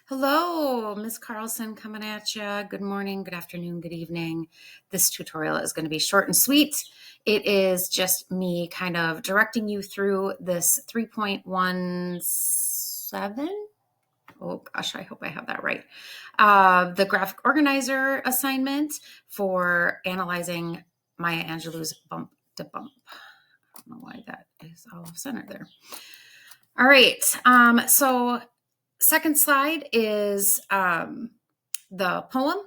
Hello, Ms. Carlson coming at you. Good morning, good afternoon, good evening. This tutorial is going to be short and sweet. It is just me kind of directing you through this 3.17. Oh gosh, I hope I have that right. The graphic organizer assignment for analyzing Maya Angelou's bump to bump. I don't know why that is all off center there. All right, so second slide is the poem.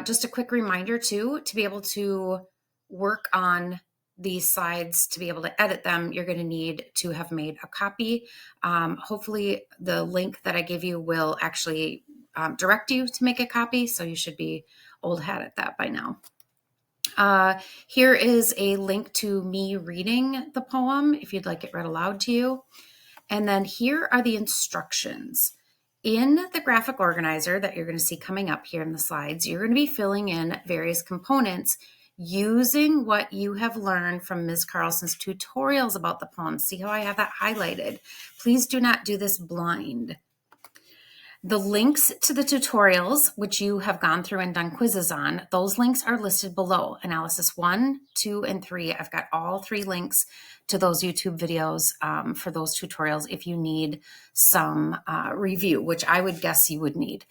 Just a quick reminder too, to be able to work on these slides, to be able to edit them, you're going to need to have made a copy. Hopefully the link that I give you will actually direct you to make a copy, so you should be old hat at that by now. Here is a link to me reading the poem if you'd like it read aloud to you. And then here are the instructions. In the graphic organizer that you're going to see coming up here in the slides, you're going to be filling in various components using what you have learned from Ms. Carlson's tutorials about the poem. See how I have that highlighted? Please do not do this blind. The links to the tutorials, which you have gone through and done quizzes on, those links are listed below. Analysis 1, 2, and 3. I've got all 3 links to those YouTube videos for those tutorials if you need some review, which I would guess you would need.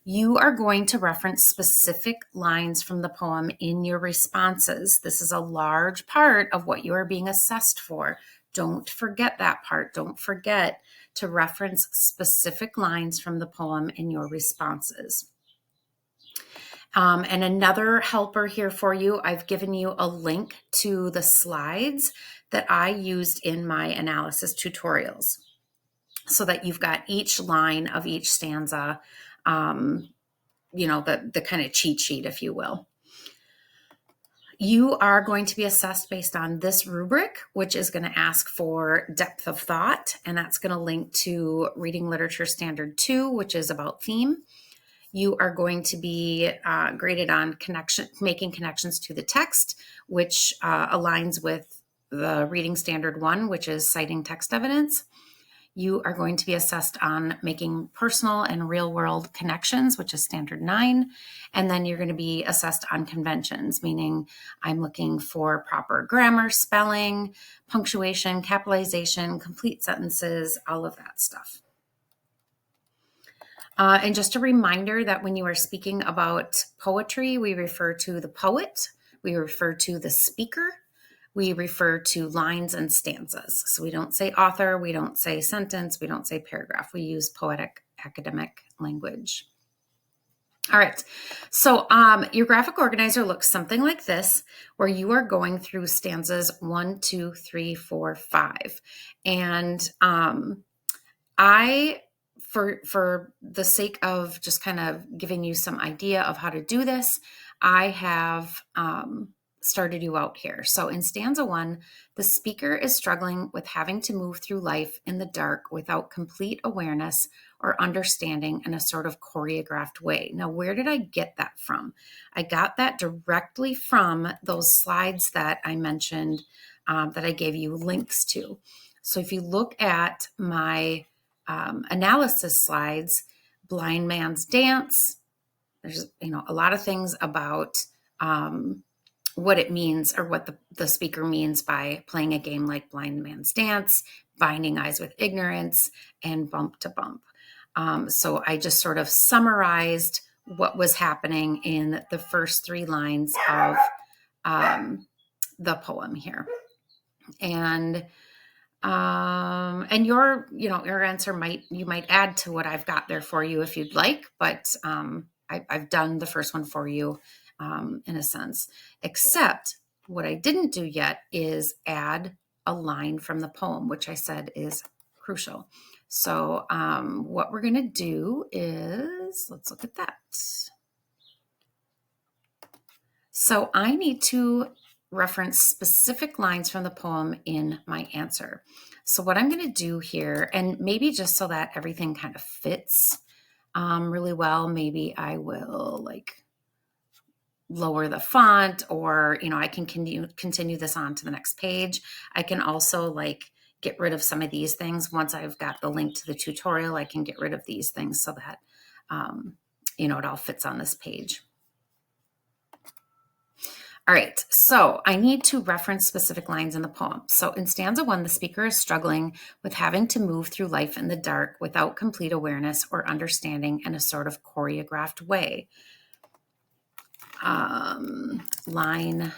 You are going to reference specific lines from the poem in your responses. This is a large part of what you are being assessed for. Don't forget that part. Don't forget to reference specific lines from the poem in your responses. And another helper here for you, I've given you a link to the slides that I used in my analysis tutorials so that you've got each line of each stanza, the kind of cheat sheet, if you will. You are going to be assessed based on this rubric, which is going to ask for depth of thought, and that's going to link to Reading Literature Standard 2, which is about theme. You are going to be graded on making connections to the text, which aligns with the Reading Standard 1, which is citing text evidence. You are going to be assessed on making personal and real-world connections, which is Standard 9. And then you're going to be assessed on conventions, meaning I'm looking for proper grammar, spelling, punctuation, capitalization, complete sentences, all of that stuff. And just a reminder that when you are speaking about poetry, we refer to the poet, we refer to the speaker, we refer to lines and stanzas. So we don't say author, we don't say sentence, we don't say paragraph. We use poetic academic language. All right, so your graphic organizer looks something like this, where you are going through stanzas 1, 2, 3, 4, 5. And for the sake of just kind of giving you some idea of how to do this, I have started you out here. So in stanza 1, the speaker is struggling with having to move through life in the dark without complete awareness or understanding in a sort of choreographed way. Now, where did I get that from? I got that directly from those slides that I mentioned that I gave you links to. So if you look at my analysis slides, Blind Man's Dance, there's a lot of things about what it means, or what the speaker means by playing a game like Blind Man's Dance, Binding Eyes with Ignorance, and Bump to Bump. So I just sort of summarized what was happening in the first 3 lines of the poem here. And your answer you might add to what I've got there for you if you'd like, but I've done the first one for you in a sense, except what I didn't do yet is add a line from the poem, which I said is crucial. So what we're going to do is, let's look at that. So I need to reference specific lines from the poem in my answer. So what I'm going to do here, and maybe just so that everything kind of fits really well, maybe I will lower the font, or I can continue this on to the next page. I can also get rid of some of these things. Once I've got the link to the tutorial, I can get rid of these things so that, it all fits on this page. All right, so I need to reference specific lines in the poem. So in stanza 1, the speaker is struggling with having to move through life in the dark without complete awareness or understanding in a sort of choreographed way. Line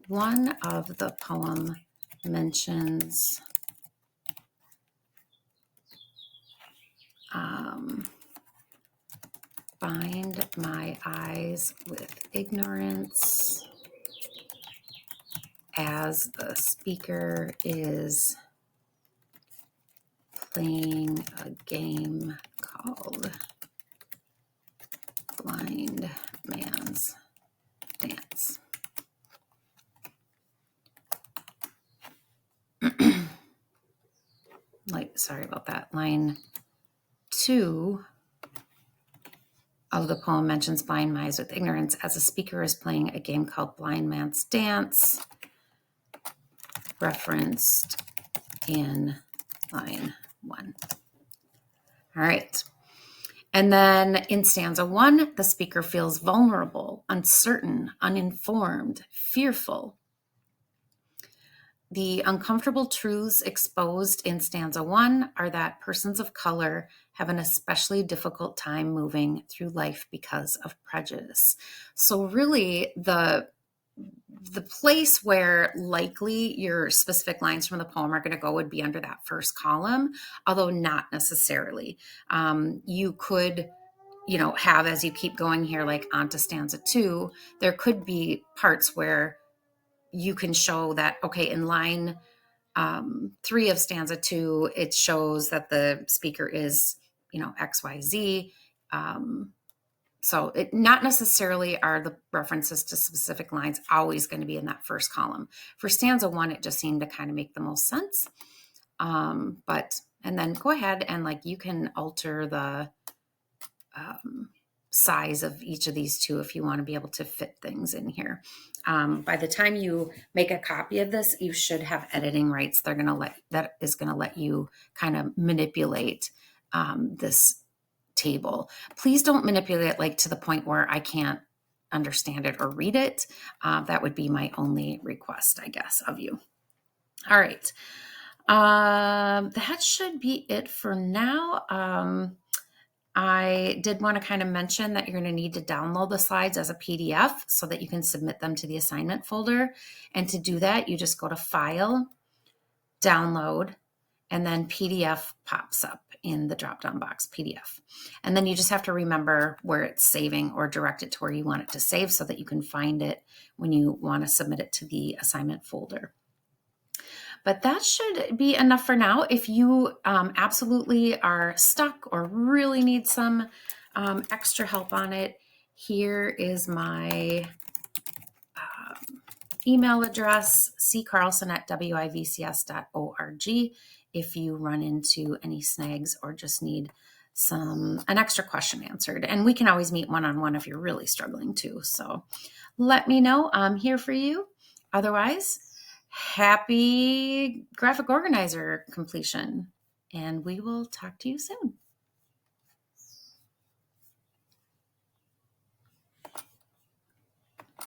1 of the poem mentions bind my eyes with ignorance as the speaker is playing a game called Blind Man's Dance. Sorry about that. Line 2 of the poem mentions blind my eyes with ignorance as a speaker is playing a game called Blind Man's Dance, referenced in line 1. All right. And then in stanza 1, the speaker feels vulnerable, uncertain, uninformed, fearful. The uncomfortable truths exposed in stanza 1 are that persons of color have an especially difficult time moving through life because of prejudice. So really the place where likely your specific lines from the poem are going to go would be under that first column, although not necessarily. You could have, as you keep going here, like onto stanza 2, there could be parts where you can show that, okay, in line 3 of stanza 2, it shows that the speaker is, XYZ. So it not necessarily are the references to specific lines always going to be in that first column. For stanza 1, it just seemed to kind of make the most sense. And then go ahead and you can alter the size of each of these two if you want to be able to fit things in here. By the time you make a copy of this, you should have editing rights. That is going to let you kind of manipulate this table. Please don't manipulate it to the point where I can't understand it or read it. That would be my only request, I guess, of you. All right. That should be it for now. I did want to kind of mention that you're going to need to download the slides as a PDF so that you can submit them to the assignment folder. And to do that, you just go to File, Download, and then PDF pops up in the drop-down box, PDF. And then you just have to remember where it's saving or direct it to where you want it to save so that you can find it when you want to submit it to the assignment folder. But that should be enough for now. If you absolutely are stuck or really need some extra help on it, here is my email address, ccarlson@wivcs.org, if you run into any snags or just need an extra question answered. And we can always meet one-on-one if you're really struggling too. So let me know. I'm here for you. Otherwise, happy graphic organizer completion, and we will talk to you soon.